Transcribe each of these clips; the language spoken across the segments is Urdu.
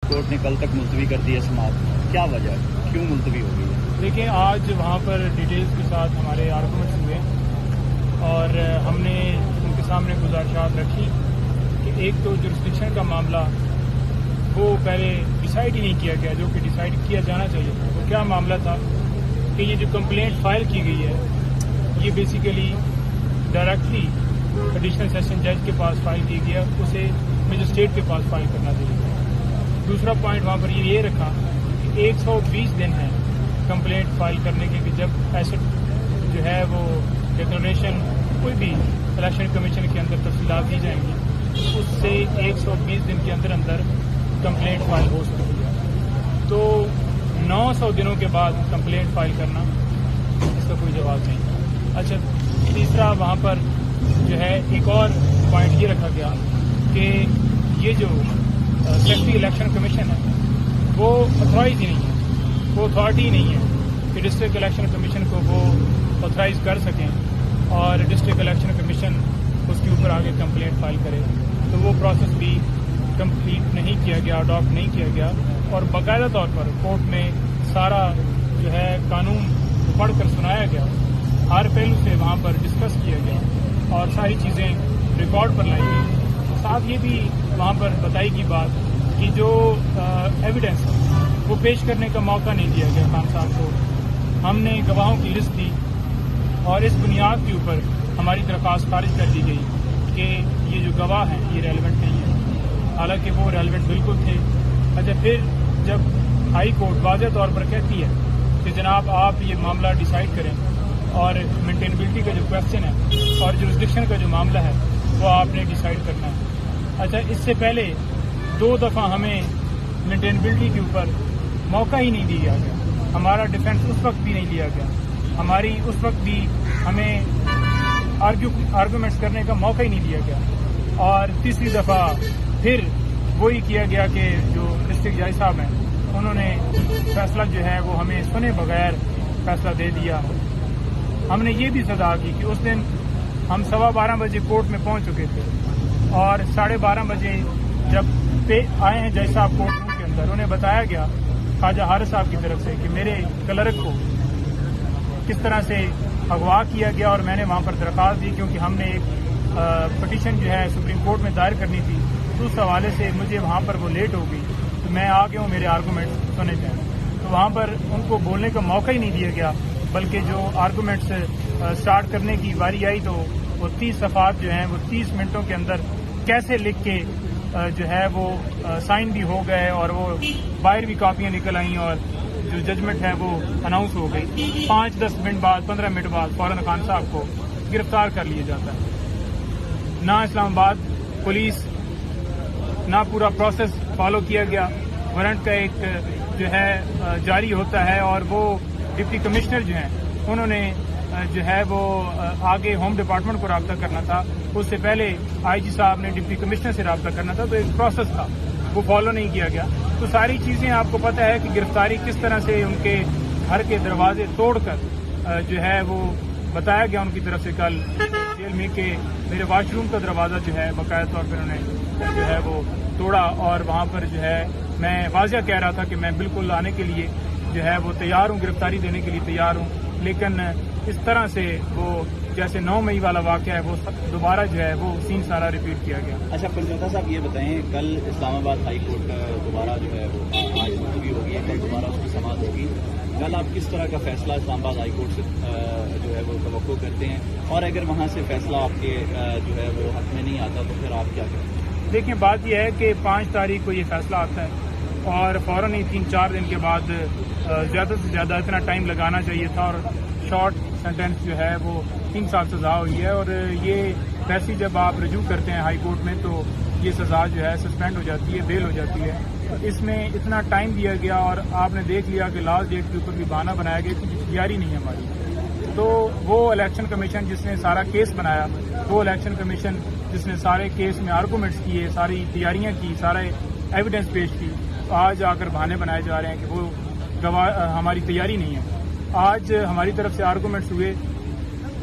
کورٹ نے کل تک ملتوی کر دی ہے سماعت، کیا وجہ ہے، کیوں ملتوی ہو گئی ہے؟ دیکھیں، آج وہاں پر ڈیٹیلز کے ساتھ ہمارے آرگومنٹس ہوئے اور ہم نے ان کے سامنے گزارشات رکھی کہ ایک تو جورسڈکشن کا معاملہ وہ پہلے ڈیسائیڈ ہی نہیں کیا گیا جو کہ ڈیسائیڈ کیا جانا چاہیے تھا۔ وہ کیا معاملہ تھا کہ یہ جو کمپلینٹ فائل کی گئی ہے یہ بیسیکلی ڈائریکٹلی ایڈیشنل سیشن جج کے پاس فائل کی گیا، اسے مجسٹریٹ کے پاس فائل کرنا چاہیے۔ دوسرا پوائنٹ وہاں پر یہ رکھا کہ 120 دن ہے کمپلینٹ فائل کرنے کے، کہ جب ایسٹ جو ہے وہ ڈکلریشن کوئی بھی الیکشن کمیشن کے اندر تفصیلات دی جائیں گی اس سے 120 دن کے اندر اندر کمپلینٹ فائل ہو سکتی ہے۔ تو 900 دنوں کے بعد کمپلینٹ فائل کرنا اس کا کوئی جواب نہیں۔ اچھا، تیسرا وہاں پر جو ہے ایک اور پوائنٹ یہ رکھا گیا کہ یہ جو سیکٹری الیکشن کمیشن ہے وہ اتھرائز ہی نہیں ہے، وہ اتھارٹی ہی نہیں ہے کہ ڈسٹرکٹ الیکشن کمیشن کو وہ اتھرائز کر سکیں اور ڈسٹرکٹ الیکشن کمیشن اس کے اوپر آگے کمپلینٹ فائل کرے۔ تو وہ پروسیس بھی کمپلیٹ نہیں کیا گیا، اڈاپٹ نہیں کیا گیا، اور باقاعدہ طور پر کورٹ میں سارا جو ہے قانون پڑھ کر سنایا گیا، ہر پہلو سے وہاں پر ڈسکس کیا گیا اور ساری چیزیں ریکارڈ پر لائی گئی۔ ساتھ یہ بھی وہاں پر بتائی گئی بات کہ جو ایویڈنس وہ پیش کرنے کا موقع نہیں دیا گیا خان صاحب کو۔ ہم نے گواہوں کی لسٹ دی اور اس بنیاد کے اوپر ہماری درخواست خارج کر دی گئی کہ یہ جو گواہ ہیں یہ ریلیونٹ نہیں ہے، حالانکہ وہ ریلیونٹ بالکل تھے۔ اچھا، پھر جب ہائی کورٹ واضح طور پر کہتی ہے کہ جناب آپ یہ معاملہ ڈیسائیڈ کریں اور مینٹینیبلٹی کا جو کویشچن ہے اور جورسڈکشن کا جو معاملہ ہے وہ آپ نے ڈیسائیڈ کرنا ہے۔ اچھا، اس سے پہلے 2 دفعہ ہمیں مینٹینیبلٹی کے اوپر موقع ہی نہیں دیا گیا، ہمارا ڈیفینس اس وقت بھی نہیں لیا گیا، ہماری اس وقت بھی ہمیں آرگومنٹس کرنے کا موقع ہی نہیں دیا گیا، اور تیسری دفعہ پھر وہی کیا گیا کہ جو ڈسٹرکٹ جج صاحب ہیں انہوں نے فیصلہ جو ہے وہ ہمیں سنے بغیر فیصلہ دے دیا۔ ہم نے یہ بھی سزا کی کہ اس دن ہم 12:15 بجے کورٹ میں پہنچ چکے تھے اور 12:30 بجے جب آئے ہیں جج صاحب کورٹ روم کے اندر، انہیں بتایا گیا خواجہ حارث صاحب کی طرف سے کہ میرے کلرک کو کس طرح سے اغوا کیا گیا، اور میں نے وہاں پر درخواست دی کیونکہ ہم نے ایک پٹیشن جو ہے سپریم کورٹ میں دائر کرنی تھی، تو اس حوالے سے مجھے وہاں پر وہ لیٹ ہو گئی، تو میں آ گیا ہوں میرے آرگومنٹس سنے جائیں۔ تو وہاں پر ان کو بولنے کا موقع ہی نہیں دیا گیا، بلکہ جو آرگومنٹس سٹارٹ کرنے کی باری آئی تو وہ 30 صفحات جو ہیں وہ 30 منٹوں کے اندر کیسے لکھ کے جو ہے وہ سائن بھی ہو گئے اور وہ باہر بھی کاپیاں نکل آئیں اور جو ججمنٹ ہے وہ اناؤنس ہو گئی۔ 5-10 منٹ بعد 15 منٹ بعد فوراً خان صاحب کو گرفتار کر لیا جاتا ہے۔ نہ اسلام آباد پولیس نہ پورا پروسیس فالو کیا گیا، وارنٹ کا ایک جو ہے جاری ہوتا ہے اور وہ ڈپٹی کمشنر جو ہیں انہوں نے جو ہے وہ آگے ہوم ڈپارٹمنٹ کو رابطہ کرنا تھا، اس سے پہلے آئی جی صاحب نے ڈپٹی کمشنر سے رابطہ کرنا تھا، تو ایک پروسیس تھا وہ فالو نہیں کیا گیا۔ تو ساری چیزیں آپ کو پتہ ہے کہ گرفتاری کس طرح سے ان کے گھر کے دروازے توڑ کر جو ہے وہ بتایا گیا ان کی طرف سے کل جیل میں کہ میرے واش روم کا دروازہ جو ہے باقاعدہ طور پر انہوں نے جو ہے وہ توڑا، اور وہاں پر جو ہے میں واضح کہہ رہا تھا کہ میں بالکل آنے کے لیے جو ہے وہ تیار ہوں، گرفتاری دینے کے لیے تیار ہوں، لیکن اس طرح سے وہ جیسے 9 مئی والا واقعہ ہے وہ دوبارہ جو ہے وہ سین سارا ریپیٹ کیا گیا۔ اچھا، پنجوتا صاحب یہ بتائیں، کل اسلام آباد ہائی کورٹ کا دوبارہ جو ہے وہ آج ملتوی ہوگی ہے، کل دوبارہ اس کی سماعت ہوگی، کل آپ کس طرح کا فیصلہ اسلام آباد ہائی کورٹ سے جو ہے وہ توقع کرتے ہیں، اور اگر وہاں سے فیصلہ آپ کے جو ہے وہ حق میں نہیں آتا تو پھر آپ کیا کریں گے؟ دیکھیں، بات یہ ہے کہ 5 تاریخ کو یہ فیصلہ آتا ہے اور فوراً ہی 3-4 دن کے بعد زیادہ سے زیادہ اتنا ٹائم لگانا چاہیے تھا، اور شارٹ سینٹینس جو ہے وہ 3 سال سزا ہوئی ہے، اور یہ ویسے جب آپ رجوع کرتے ہیں ہائی کورٹ میں تو یہ سزا جو ہے سسپینڈ ہو جاتی ہے، بیل ہو جاتی ہے۔ اس میں اتنا ٹائم دیا گیا اور آپ نے دیکھ لیا کہ لاسٹ ڈیٹ کے اوپر بھی بہانہ بنایا گیا کہ تیاری نہیں ہے ہماری، تو وہ الیکشن کمیشن جس نے سارا کیس بنایا، وہ الیکشن کمیشن جس نے سارے کیس میں آرگومنٹس کیے، ساری تیاریاں کی، سارے ایویڈنس پیش کی، آج آ کر بہانے بنائے جا رہے ہیں کہ وہ ہماری تیاری نہیں ہے۔ آج ہماری طرف سے آرگومنٹس ہوئے،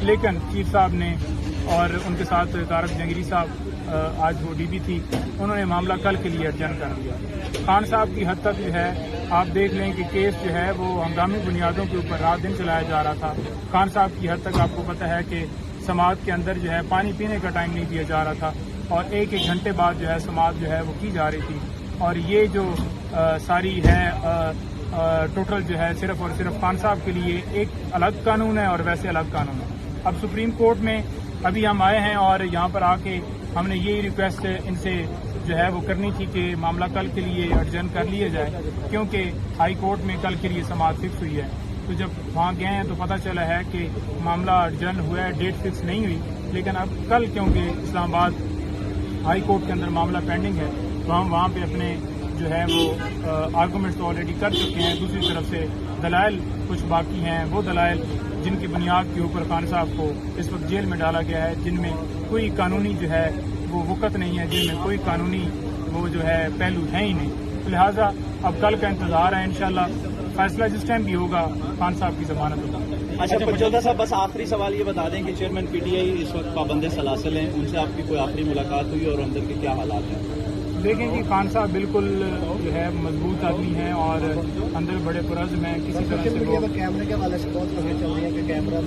لیکن چیف صاحب نے اور ان کے ساتھ طارق جہانگیری صاحب آج وہ ڈی بی تھی، انہوں نے معاملہ کل کے لیے ایڈجرن کر دیا۔ خان صاحب کی حد تک جو ہے آپ دیکھ لیں کہ کیس جو ہے وہ ہنگامی بنیادوں کے اوپر رات دن چلایا جا رہا تھا۔ خان صاحب کی حد تک آپ کو پتہ ہے کہ سماعت کے اندر جو ہے پانی پینے کا ٹائم نہیں دیا جا رہا تھا، اور ایک گھنٹے بعد جو ہے سماعت جو ہے وہ کی جا رہی تھی۔ اور یہ جو ساری ہے ٹوٹل جو ہے صرف اور صرف خان صاحب کے لیے ایک الگ قانون ہے اور ویسے الگ قانون ہے۔ اب سپریم کورٹ میں ابھی ہم آئے ہیں اور یہاں پر آ کے ہم نے یہی ریکویسٹ ان سے جو ہے وہ کرنی تھی کہ معاملہ کل کے لیے ایڈجرن کر لیا جائے، کیونکہ ہائی کورٹ میں کل کے لیے سماعت فکس ہوئی ہے۔ تو جب وہاں گئے ہیں تو پتہ چلا ہے کہ معاملہ ایڈجرن ہوا ہے، ڈیٹ فکس نہیں ہوئی، لیکن اب کل کیونکہ اسلام آباد ہائی کورٹ کے اندر معاملہ پینڈنگ ہے تو ہم وہاں پہ اپنے جو ہے وہ آرگومنٹس آلریڈی کر چکے ہیں۔ دوسری طرف سے دلائل کچھ باقی ہیں، وہ دلائل جن کی بنیاد کے اوپر خان صاحب کو اس وقت جیل میں ڈالا گیا ہے، جن میں کوئی قانونی جو ہے وہ وقت نہیں ہے، جن میں کوئی قانونی وہ جو ہے پہلو ہے ہی نہیں۔ لہٰذا اب کل کا انتظار ہے، انشاءاللہ فیصلہ جس ٹائم بھی ہوگا خان صاحب کی ضمانت ہوگا۔ اچھا پنجوتا صاحب، بس آخری سوال یہ بتا دیں کہ چیئرمین پی ٹی آئی اس وقت پابند سلاسل ہیں، ان سے آپ کی کوئی آخری ملاقات ہوئی اور اندر کے کیا حالات ہیں؟ دیکھیں کہ خان صاحب بالکل جو ہے مضبوط آدمی ہیں اور اندر بڑے پرعزم ہیں، کسی طرح سے وہ کیمرے کے حوالے سے بہت خبریں چل رہی ہیں کہ کیمرہ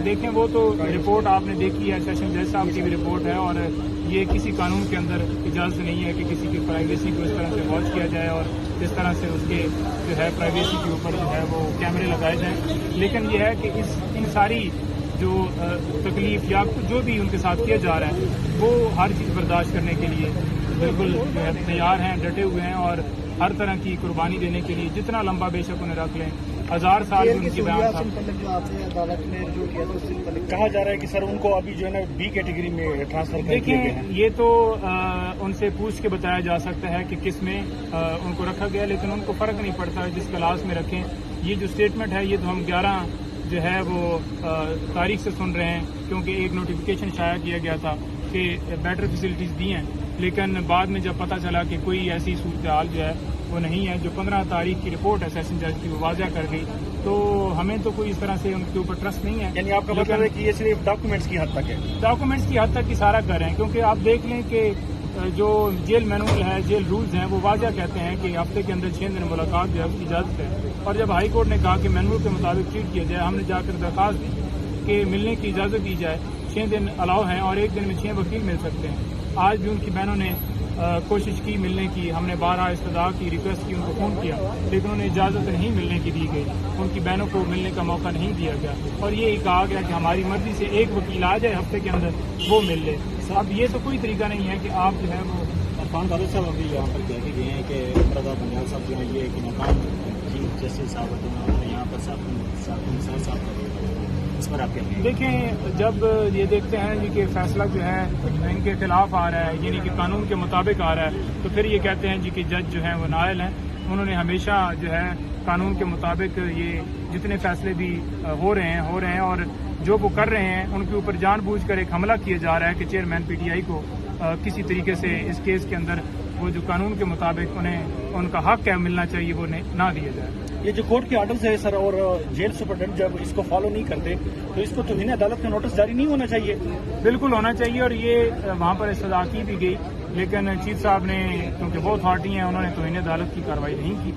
دیکھیں وہ تو رپورٹ آپ نے دیکھی ہے، سیشن جج صاحب کی بھی رپورٹ ہے، اور یہ کسی قانون کے اندر اجازت نہیں ہے کہ کسی کی پرائیویسی کو اس طرح سے واچ کیا جائے اور اس طرح سے اس کے جو ہے پرائیویسی کے اوپر جو ہے وہ کیمرے لگائے جائیں۔ لیکن یہ ہے کہ ان ساری جو تکلیف یا جو بھی ان کے ساتھ کیا جا رہا ہے وہ ہر چیز برداشت کرنے کے لیے بالکل جو ہے تیار ہیں، ڈٹے ہوئے ہیں، اور ہر طرح کی قربانی دینے کے لیے جتنا لمبا بے شک انہیں رکھ لیں۔ 1000 سال ان کی بیان تھا۔ جو آپ نے عدالت میں رجوع کیا تھا اس سے متعلق کہا جا رہا ہے کہ سر ان کو ابھی جو ہے نا بی کیٹیگری میں ٹرانسفر کر دیا گیا ہے۔ دیکھیں یہ تو ان سے پوچھ کے بتایا جا سکتا ہے کہ کس میں ان کو رکھا گیا، لیکن ان کو فرق نہیں پڑتا جس کلاس میں رکھیں۔ یہ جو اسٹیٹمنٹ ہے یہ تو ہم 11 جو ہے وہ تاریخ سے سن رہے ہیں، کیونکہ ایک نوٹیفیکیشن شائع کیا گیا تھا کہ بیٹر فیسلٹیز دی ہیں، لیکن بعد میں جب پتہ چلا کہ کوئی ایسی صورتحال جو ہے وہ نہیں ہے، جو 15 تاریخ کی رپورٹ ہے سیشن جج کی وہ واضح کر گئی، تو ہمیں تو کوئی اس طرح سے ان کے اوپر ٹرسٹ نہیں ہے۔ یعنی آپ کا مطلب ہے کہ یہ صرف ڈاکومنٹس کی حد تک ہے؟ ڈاکومنٹس کی حد تک کی سارا کر رہے ہیں، کیونکہ آپ دیکھ لیں کہ جو جیل مینول ہے، جیل رولز ہیں، وہ واضح کہتے ہیں کہ ہفتے کے اندر 6 دن ملاقات جو ہے اس کی اجازت ہے، اور جب ہائی کورٹ نے کہا کہ مینول کے مطابق ٹریٹ کیا جائے، ہم نے جا کر درخواست دی کہ ملنے کی اجازت دی جائے، 6 دن الاؤ ہیں اور ایک دن میں 6 وکیل مل سکتے ہیں۔ آج بھی ان کی بہنوں نے کوشش کی ملنے کی، ہم نے 12 استدعا کی، ریکویسٹ کی، ان کو فون کیا، لیکن انہیں اجازت نہیں ملنے کی دی گئی، ان کی بہنوں کو ملنے کا موقع نہیں دیا گیا، اور یہ کہا گیا کہ ہماری مرضی سے ایک وکیل آ جائے ہفتے کے اندر وہ مل لے۔ اب یہ تو کوئی طریقہ نہیں ہے کہ آپ جو ہے وہ عرفان قادری صاحب ابھی یہاں پر کہہ کے گئے ہیں کہ مرزا بنیاد صاحب جو ہے یہ کہ مقام چیف جسٹس صاحب اور یہاں پر صاحب اس پر آپ کیا کہیں؟ دیکھیں جب یہ دیکھتے ہیں جی کہ فیصلہ جو ہے ان کے خلاف آ رہا ہے، یعنی کہ قانون کے مطابق آ رہا ہے، تو پھر یہ کہتے ہیں جی کہ جج جو ہیں وہ نائل ہیں۔ انہوں نے ہمیشہ جو ہے قانون کے مطابق یہ جتنے فیصلے بھی ہو رہے ہیں اور جو وہ کر رہے ہیں ان کے اوپر جان بوجھ کر ایک حملہ کیا جا رہا ہے کہ چیئرمین پی ٹی آئی کو کسی طریقے سے اس کیس کے اندر وہ جو قانون کے مطابق انہیں ان کا حق ہے ملنا چاہیے وہ نہ دیا جائے۔ یہ جو کورٹ کے آرڈرز ہے سر اور جیل سپرنٹینڈنٹ جب اس کو فالو نہیں کرتے تو اس کو توہین عدالت کا نوٹس جاری نہیں ہونا چاہیے؟ بالکل ہونا چاہیے، اور یہ وہاں پر استدعا کی بھی گئی، لیکن چیف صاحب نے کیونکہ وہ اتھارٹی ہیں انہوں نے توہین عدالت کی کارروائی نہیں کی،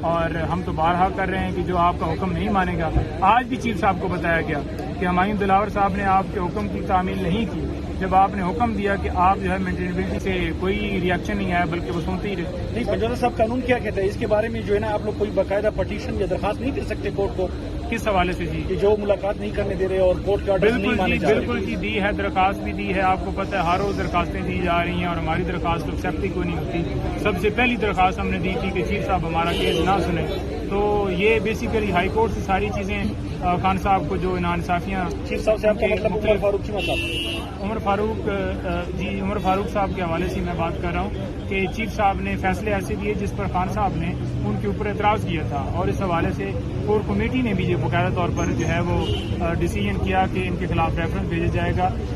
اور ہم تو بارہا کر رہے ہیں کہ جو آپ کا حکم نہیں مانے گا۔ آج بھی چیف صاحب کو بتایا گیا کہ ہمایوں دلاور صاحب نے آپ کے حکم کی تعمیل نہیں کی، جب آپ نے حکم دیا کہ آپ جو ہے مینٹینیبلٹی سے کوئی ریئیکشن نہیں آیا بلکہ وہ سنتے ہی رہے۔ نہیں، پنجوتا صاحب قانون کیا کہتے ہیں اس کے بارے میں جو ہے نا آپ لوگ کوئی باقاعدہ پٹیشن یا درخواست نہیں کر سکتے کورٹ کو؟ کس حوالے سے جی؟ کہ جو ملاقات نہیں کرنے دے رہے اور کورٹ کے آرڈر نہیں مانے جا رہے؟ بالکل جی دی ہے، درخواست بھی دی ہے، آپ کو پتہ ہے ہر روز درخواستیں دی جا رہی ہیں اور ہماری درخواست تو ایکسیپٹ ہی کوئی نہیں ہوتی۔ سب سے پہلی درخواست ہم نے دی تھی کہ چیف صاحب ہمارا کیس نہ سنیں، تو یہ بیسیکلی ہائی کورٹ سے ساری چیزیں خان صاحب کو جو انصافیاں چیف صاحب سے آپ کا مطلب عمر فاروق چیمہ صاحب؟ عمر فاروق صاحب کے حوالے سے میں بات کر رہا ہوں کہ چیف صاحب نے فیصلے ایسے دیے جس پر خان صاحب نے ان کے اوپر اعتراض کیا تھا، اور اس حوالے سے کور کمیٹی نے بھی یہ باقاعدہ طور پر جو ہے وہ ڈیسیژن کیا کہ ان کے خلاف ریفرنس بھیجا جائے گا،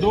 2